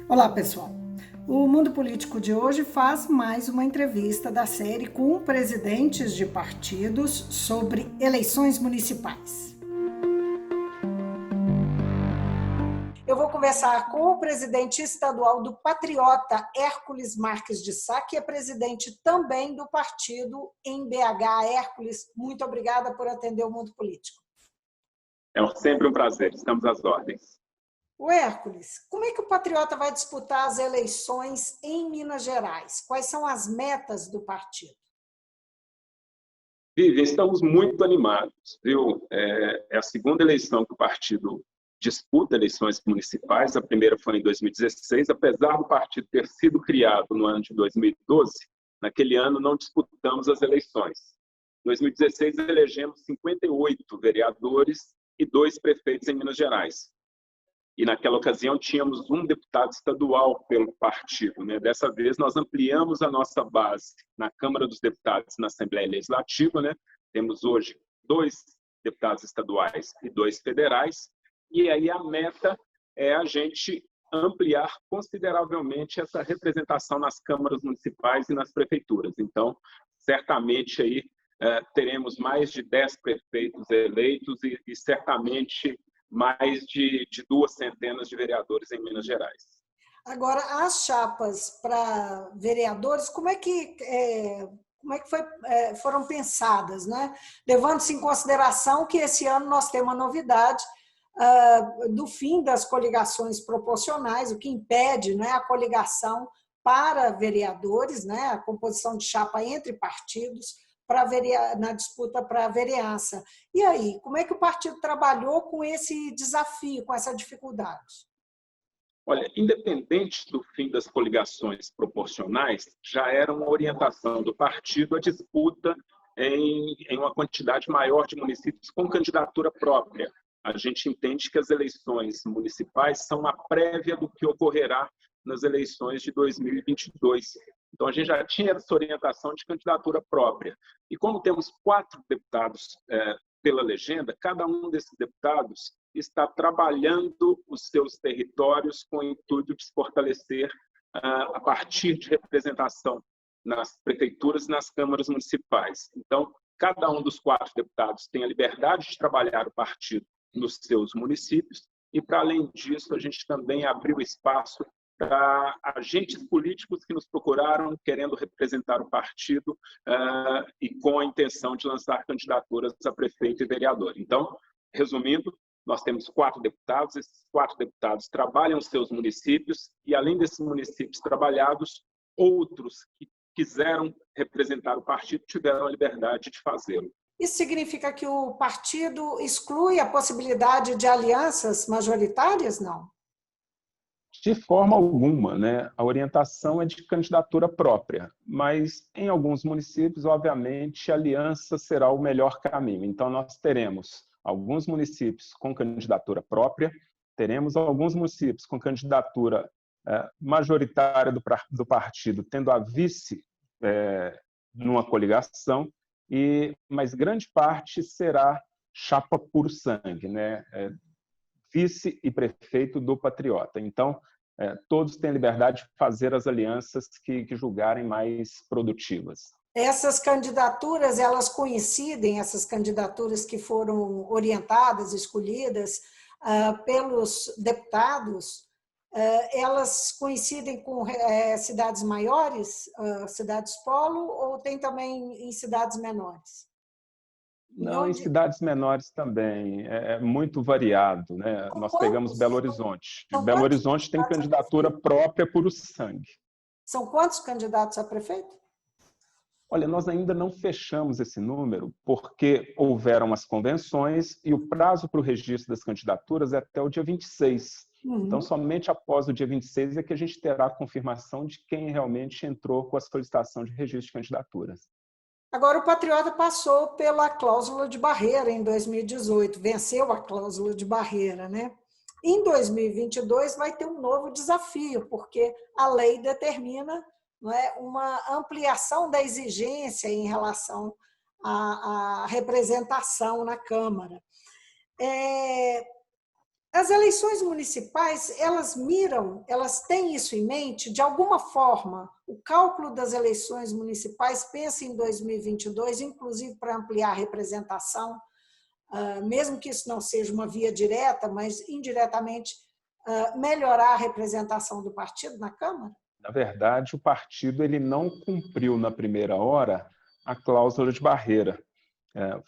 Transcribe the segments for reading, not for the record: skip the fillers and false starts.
Olá, pessoal. O Mundo Político de hoje faz mais uma entrevista da série com presidentes de partidos sobre eleições municipais. Eu vou conversar com o presidente estadual do Patriota, Hércules Marques de Sá, que é presidente também do partido em BH. Hércules, muito obrigada por atender o Mundo Político. É sempre um prazer, estamos às ordens. O Hércules, como é que o Patriota vai disputar as eleições em Minas Gerais? Quais são as metas do partido? Vivi, estamos muito animados, viu? É a segunda eleição que o partido disputa, eleições municipais. A primeira foi em 2016, apesar do partido ter sido criado no ano de 2012, naquele ano não disputamos as eleições. Em 2016, elegemos 58 vereadores e 2 prefeitos em Minas Gerais. E naquela ocasião tínhamos um deputado estadual pelo partido, né? Dessa vez nós ampliamos a nossa base na Câmara dos Deputados e na Assembleia Legislativa, né? Temos hoje 2 deputados estaduais e 2 federais, e aí a meta é a gente ampliar consideravelmente essa representação nas câmaras municipais e nas prefeituras. Então, certamente aí teremos mais de 10 prefeitos eleitos e certamente mais de 2 centenas de vereadores em Minas Gerais. Agora, as chapas para vereadores, como é que foram pensadas, né? Levando-se em consideração que esse ano nós temos uma novidade do fim das coligações proporcionais, o que impede, né, a coligação para vereadores, né, a composição de chapa entre partidos, na disputa para a vereança. E aí, como é que o partido trabalhou com esse desafio, com essa dificuldade? Olha, independente do fim das coligações proporcionais, já era uma orientação do partido a disputa em uma quantidade maior de municípios com candidatura própria. A gente entende que as eleições municipais são a prévia do que ocorrerá nas eleições de 2022. Então, a gente já tinha essa orientação de candidatura própria. E como temos 4 deputados pela legenda, cada um desses deputados está trabalhando os seus territórios com o intuito de se fortalecer a partir de representação nas prefeituras e nas câmaras municipais. Então, cada um dos 4 deputados tem a liberdade de trabalhar o partido nos seus municípios e, para além disso, a gente também abriu espaço para agentes políticos que nos procuraram querendo representar o partido e com a intenção de lançar candidaturas a prefeito e vereador. Então, resumindo, nós temos 4 deputados, esses 4 deputados trabalham os seus municípios e, além desses municípios trabalhados, outros que quiseram representar o partido tiveram a liberdade de fazê-lo. Isso significa que o partido exclui a possibilidade de alianças majoritárias, não? De forma alguma, né? A orientação é de candidatura própria, mas em alguns municípios, obviamente, a aliança será o melhor caminho. Então, nós teremos alguns municípios com candidatura própria, teremos alguns municípios com candidatura majoritária do partido, tendo a vice numa coligação, mas grande parte será chapa puro sangue, né? Vice e prefeito do Patriota. Então, todos têm a liberdade de fazer as alianças que julgarem mais produtivas. Essas candidaturas, elas coincidem, essas candidaturas que foram orientadas, escolhidas pelos deputados, elas coincidem com cidades maiores, cidades polo, ou tem também em cidades menores? Não, em cidades menores também. É muito variado, né? Nós pegamos Belo Horizonte. Belo Horizonte tem candidatura própria por o sangue. São quantos candidatos a prefeito? Olha, nós ainda não fechamos esse número porque houveram as convenções e o prazo para o registro das candidaturas é até o dia 26. Então, somente após o dia 26 é que a gente terá a confirmação de quem realmente entrou com a solicitação de registro de candidaturas. Agora, o Patriota passou pela cláusula de barreira em 2018, venceu a cláusula de barreira, né? Em 2022 vai ter um novo desafio, porque a lei determina, não é, uma ampliação da exigência em relação à representação na Câmara. As eleições municipais, elas têm isso em mente, de alguma forma, o cálculo das eleições municipais pensa em 2022, inclusive para ampliar a representação, mesmo que isso não seja uma via direta, mas indiretamente melhorar a representação do partido na Câmara? Na verdade, o partido ele não cumpriu na primeira hora a cláusula de barreira.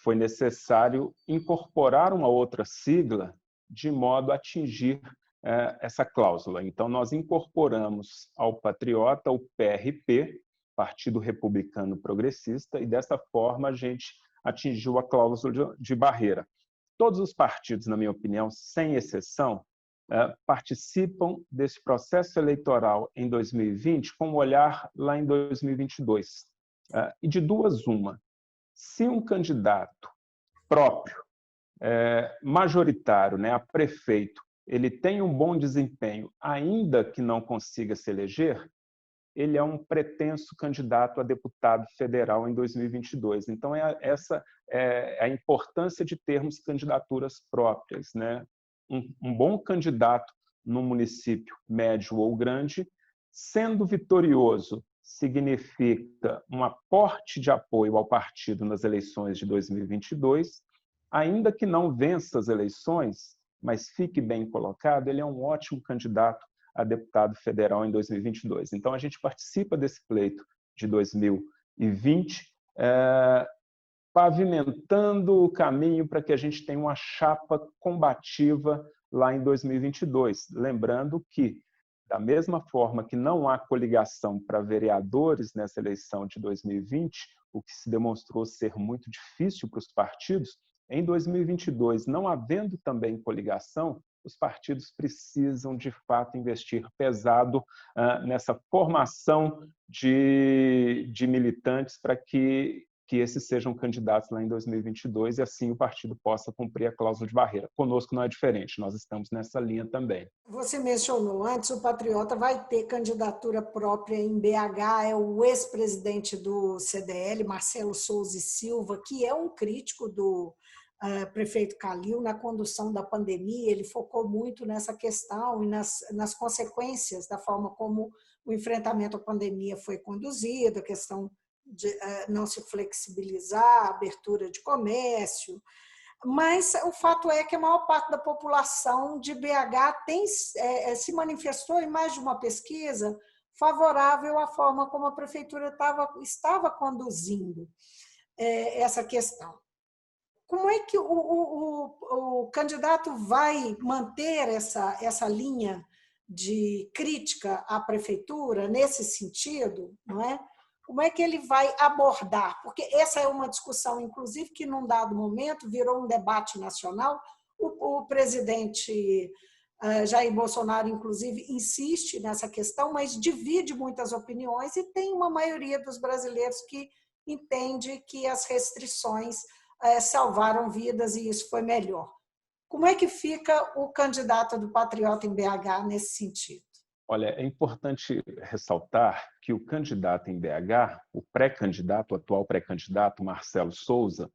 Foi necessário incorporar uma outra sigla de modo a atingir essa cláusula. Então, nós incorporamos ao Patriota o PRP, Partido Republicano Progressista, e dessa forma a gente atingiu a cláusula de barreira. Todos os partidos, na minha opinião, sem exceção, participam desse processo eleitoral em 2020 com um olhar lá em 2022. E de duas, uma. Se um candidato próprio, majoritário, né, a prefeito, ele tem um bom desempenho, ainda que não consiga se eleger, ele é um pretenso candidato a deputado federal em 2022. Então, essa é a importância de termos candidaturas próprias, né? Um bom candidato num município médio ou grande, sendo vitorioso, significa um aporte de apoio ao partido nas eleições de 2022, ainda que não vença as eleições, mas fique bem colocado, ele é um ótimo candidato a deputado federal em 2022. Então, a gente participa desse pleito de 2020, pavimentando o caminho para que a gente tenha uma chapa combativa lá em 2022. Lembrando que, da mesma forma que não há coligação para vereadores nessa eleição de 2020, o que se demonstrou ser muito difícil para os partidos, em 2022, não havendo também coligação, os partidos precisam, de fato, investir pesado nessa formação de militantes para que esses sejam candidatos lá em 2022 e assim o partido possa cumprir a cláusula de barreira. Conosco não é diferente, nós estamos nessa linha também. Você mencionou antes, o Patriota vai ter candidatura própria em BH, é o ex-presidente do CDL, Marcelo Souza e Silva, que é um crítico do prefeito Calil na condução da pandemia. Ele focou muito nessa questão e nas consequências da forma como o enfrentamento à pandemia foi conduzido, a questão de não se flexibilizar, a abertura de comércio. Mas o fato é que a maior parte da população de BH se manifestou em mais de uma pesquisa favorável à forma como a prefeitura estava conduzindo essa questão. Como é que o candidato vai manter essa linha de crítica à prefeitura nesse sentido, não é? Como é que ele vai abordar? Porque essa é uma discussão, inclusive, que num dado momento virou um debate nacional. O presidente Jair Bolsonaro, inclusive, insiste nessa questão, mas divide muitas opiniões e tem uma maioria dos brasileiros que entende que as restrições salvaram vidas e isso foi melhor. Como é que fica o candidato do Patriota em BH nesse sentido? Olha, é importante ressaltar que o candidato em BH, o pré-candidato, o atual pré-candidato, Marcelo Souza,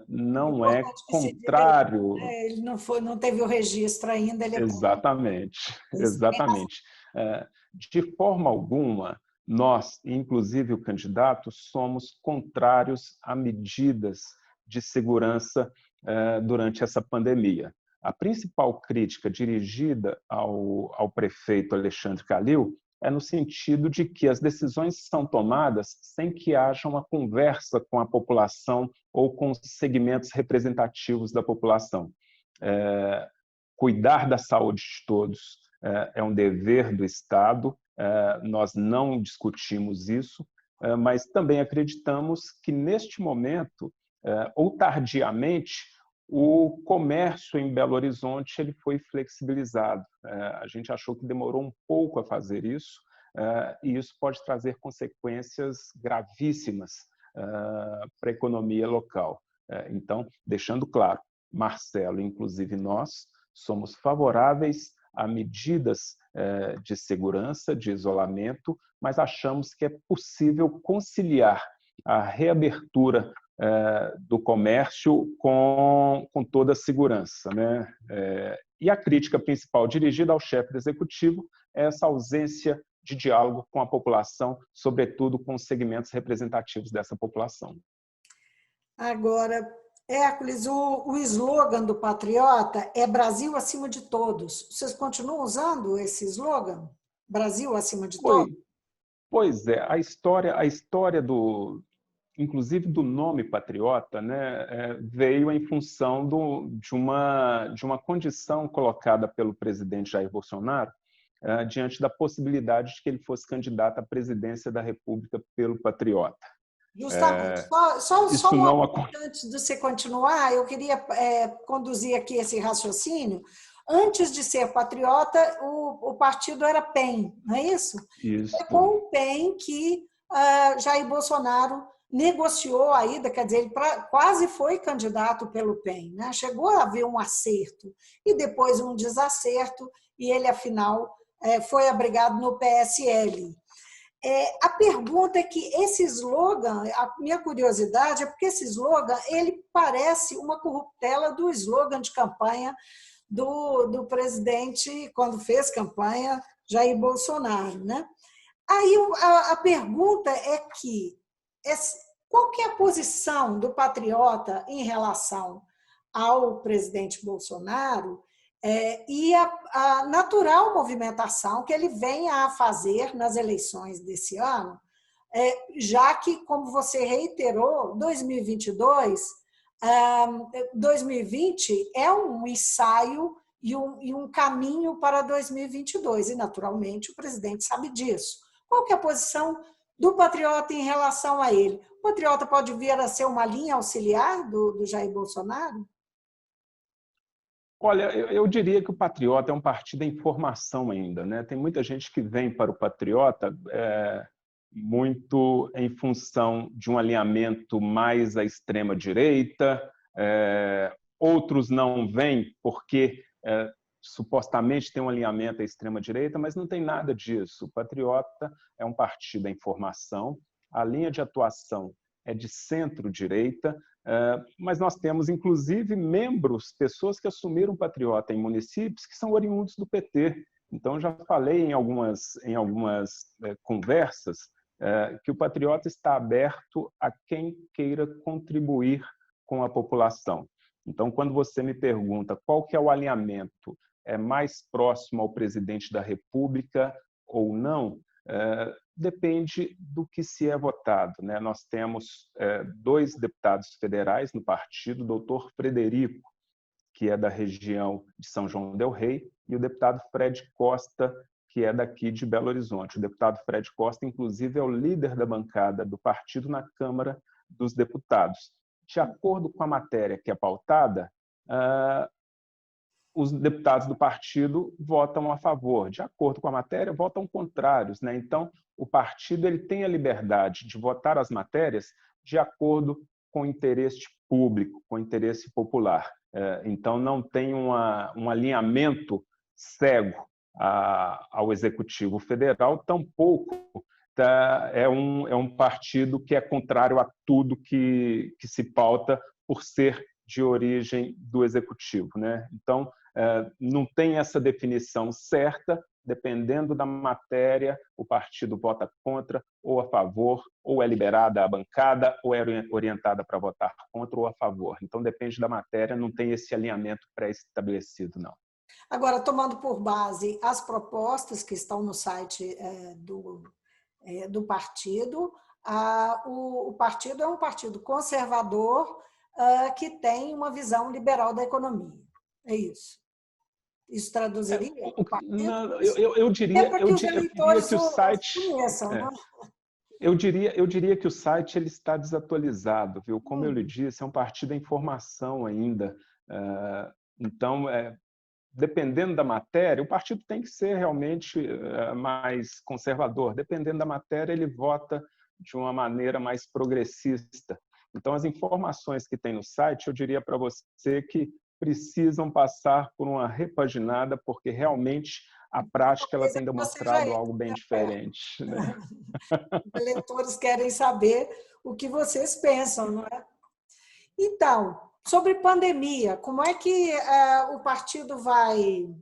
não é contrário... Ele não teve o registro ainda. Ele Exatamente, exatamente. De forma alguma, nós, inclusive o candidato, somos contrários a medidas de segurança durante essa pandemia. A principal crítica dirigida ao prefeito Alexandre Calil é no sentido de que as decisões são tomadas sem que haja uma conversa com a população ou com os segmentos representativos da população. Cuidar da saúde de todos é um dever do Estado, nós não discutimos isso, mas também acreditamos que, neste momento, ou tardiamente, o comércio em Belo Horizonte ele foi flexibilizado. A gente achou que demorou um pouco a fazer isso, e isso pode trazer consequências gravíssimas para a economia local. Então, deixando claro, Marcelo, inclusive nós, somos favoráveis a medidas de segurança, de isolamento, mas achamos que é possível conciliar a reabertura do comércio com toda a segurança, né? E a crítica principal dirigida ao chefe do executivo é essa ausência de diálogo com a população, sobretudo com os segmentos representativos dessa população. Agora, Hércules, o slogan do Patriota é Brasil acima de todos. Vocês continuam usando esse slogan? Brasil acima de todos? Pois é, a história inclusive do nome patriota, né, veio em função de uma condição colocada pelo presidente Jair Bolsonaro diante da possibilidade de que ele fosse candidato à presidência da República pelo Patriota. Justamente. Só antes de você continuar, eu queria conduzir aqui esse raciocínio. Antes de ser patriota, o partido era PEN, não é isso? Isso. É com o PEN que Jair Bolsonaro negociou a ida, quer dizer, ele quase foi candidato pelo PEN, né? Chegou a haver um acerto e depois um desacerto, e ele, afinal, foi abrigado no PSL. A pergunta é que esse slogan, a minha curiosidade é porque esse slogan ele parece uma corruptela do slogan de campanha do presidente, quando fez campanha, Jair Bolsonaro, né? Aí a pergunta é que qual que é a posição do patriota em relação ao presidente Bolsonaro e a natural movimentação que ele vem a fazer nas eleições desse ano, já que, como você reiterou, 2022, 2020 é um ensaio e um caminho para 2022, e naturalmente o presidente sabe disso. Qual que é a posição do patriota em relação a ele? O patriota pode vir a ser uma linha auxiliar do Jair Bolsonaro? Olha, eu diria que o Patriota é um partido em formação ainda, né? Tem muita gente que vem para o Patriota muito em função de um alinhamento mais à extrema-direita, outros não vêm porque supostamente tem um alinhamento à extrema-direita, mas não tem nada disso. O Patriota é um partido em formação, a linha de atuação é de centro-direita, mas nós temos, inclusive, pessoas que assumiram o Patriota em municípios que são oriundos do PT. Então, já falei em algumas conversas que o Patriota está aberto a quem queira contribuir com a população. Então, quando você me pergunta qual que é o alinhamento mais próximo ao presidente da República ou não, depende do que se é votado, né? Nós temos 2 deputados federais no partido, o doutor Frederico, que é da região de São João del Rei, e o deputado Fred Costa, que é daqui de Belo Horizonte. O deputado Fred Costa, inclusive, é o líder da bancada do partido na Câmara dos Deputados. De acordo com a matéria que é pautada, os deputados do partido votam a favor. De acordo com a matéria, votam contrários, né? Então, o partido ele tem a liberdade de votar as matérias de acordo com o interesse público, com o interesse popular. Então, não tem um alinhamento cego ao Executivo Federal, tampouco é um partido que é contrário a tudo que se pauta por ser de origem do Executivo, né? Então, não tem essa definição certa, dependendo da matéria, o partido vota contra ou a favor, ou é liberada a bancada, ou é orientada para votar contra ou a favor. Então, depende da matéria, não tem esse alinhamento pré-estabelecido, não. Agora, tomando por base as propostas que estão no site do partido, o partido é um partido conservador que tem uma visão liberal da economia. É isso. Isso traduziria? Não, eu diria que o site... Eu diria que o site ele está desatualizado, viu? Como eu lhe disse, é um partido em formação ainda. Então, dependendo da matéria, o partido tem que ser realmente mais conservador. Dependendo da matéria, ele vota de uma maneira mais progressista. Então, as informações que tem no site, eu diria para você que precisam passar por uma repaginada, porque realmente a prática ela tem demonstrado algo bem diferente, né? Os eleitores querem saber o que vocês pensam, não é? Então, sobre pandemia, como é que o partido vai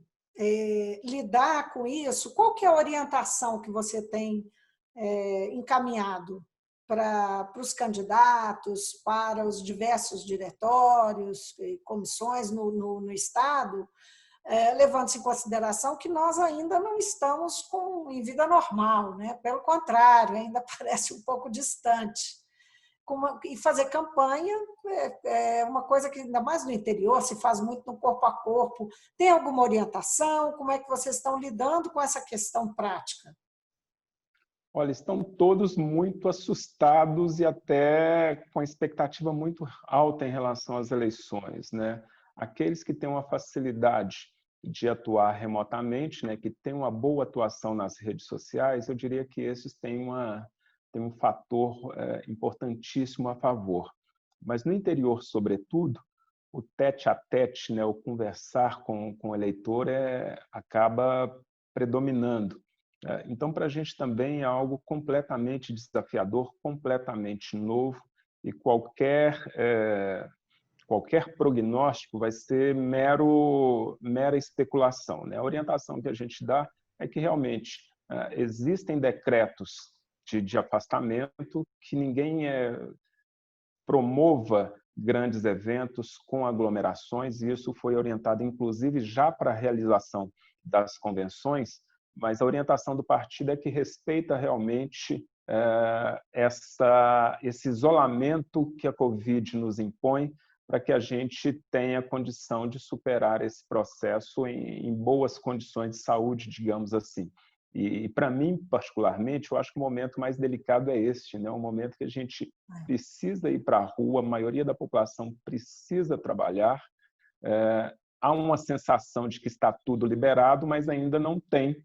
lidar com isso? Qual que é a orientação que você tem encaminhado para os candidatos, para os diversos diretórios e comissões no Estado, levando-se em consideração que nós ainda não estamos em vida normal, né? Pelo contrário, ainda parece um pouco distante. E fazer campanha é uma coisa que, ainda mais no interior, se faz muito no corpo a corpo. Tem alguma orientação? Como é que vocês estão lidando com essa questão prática? Olha, estão todos muito assustados e até com a expectativa muito alta em relação às eleições, né? Aqueles que têm uma facilidade de atuar remotamente, né, que têm uma boa atuação nas redes sociais, eu diria que esses têm um fator importantíssimo a favor. Mas no interior, sobretudo, o tete-a-tete, né, o conversar com o eleitor acaba predominando. Então, para a gente também é algo completamente desafiador, completamente novo, e qualquer prognóstico vai ser mera especulação, né? A orientação que a gente dá é que realmente existem decretos de afastamento, que ninguém promova grandes eventos com aglomerações, e isso foi orientado, inclusive, já para a realização das convenções, mas a orientação do partido é que respeita realmente esse isolamento que a Covid nos impõe, para que a gente tenha condição de superar esse processo em boas condições de saúde, digamos assim. E para mim, particularmente, eu acho que o momento mais delicado é este, né? Um momento que a gente precisa ir para a rua, a maioria da população precisa trabalhar. Há uma sensação de que está tudo liberado, mas ainda não tem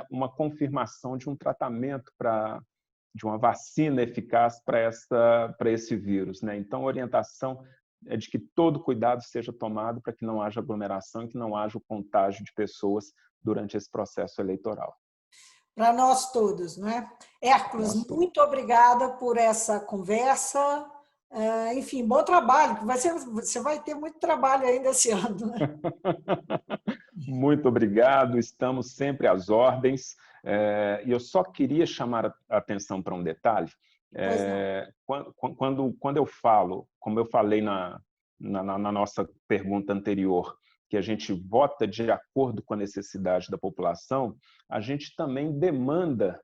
uma confirmação de um tratamento de uma vacina eficaz para esse vírus, né? Então, a orientação é de que todo cuidado seja tomado para que não haja aglomeração e que não haja o contágio de pessoas durante esse processo eleitoral. Para nós todos, não é? Hércules, muito obrigada por essa conversa. Enfim, bom trabalho. Você vai ter muito trabalho ainda esse ano, né? Muito obrigado, estamos sempre às ordens. E eu só queria chamar a atenção para um detalhe. Quando eu falo, como eu falei na nossa pergunta anterior, que a gente vota de acordo com a necessidade da população, a gente também demanda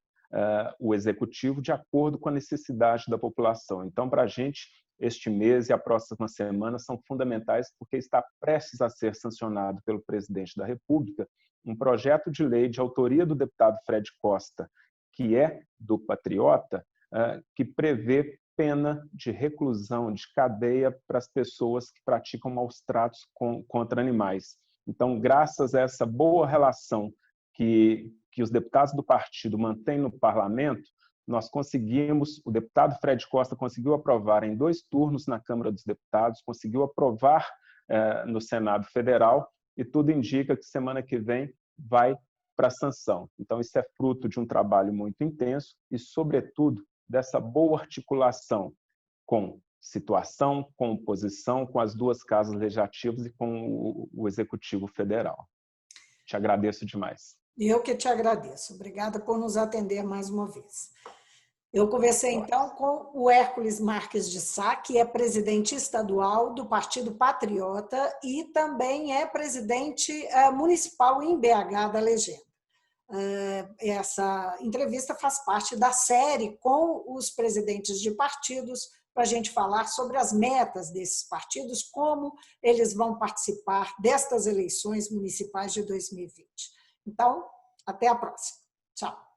o executivo de acordo com a necessidade da população. Então, para a gente, este mês e a próxima semana são fundamentais, porque está prestes a ser sancionado pelo presidente da República um projeto de lei de autoria do deputado Fred Costa, que é do Patriota, que prevê pena de reclusão, de cadeia para as pessoas que praticam maus tratos contra animais. Então, graças a essa boa relação que os deputados do partido mantêm no parlamento, o deputado Fred Costa conseguiu aprovar em 2 turnos na Câmara dos Deputados, conseguiu aprovar no Senado Federal, e tudo indica que semana que vem vai para a sanção. Então, isso é fruto de um trabalho muito intenso e, sobretudo, dessa boa articulação com situação, com oposição, com as 2 casas legislativas e com o Executivo Federal. Te agradeço demais. Eu que te agradeço. Obrigada por nos atender mais uma vez. Eu conversei, então, com o Hércules Marques de Sá, que é presidente estadual do Partido Patriota e também é presidente municipal em BH da Legenda. Essa entrevista faz parte da série com os presidentes de partidos, para a gente falar sobre as metas desses partidos, como eles vão participar destas eleições municipais de 2020. Então, até a próxima. Tchau.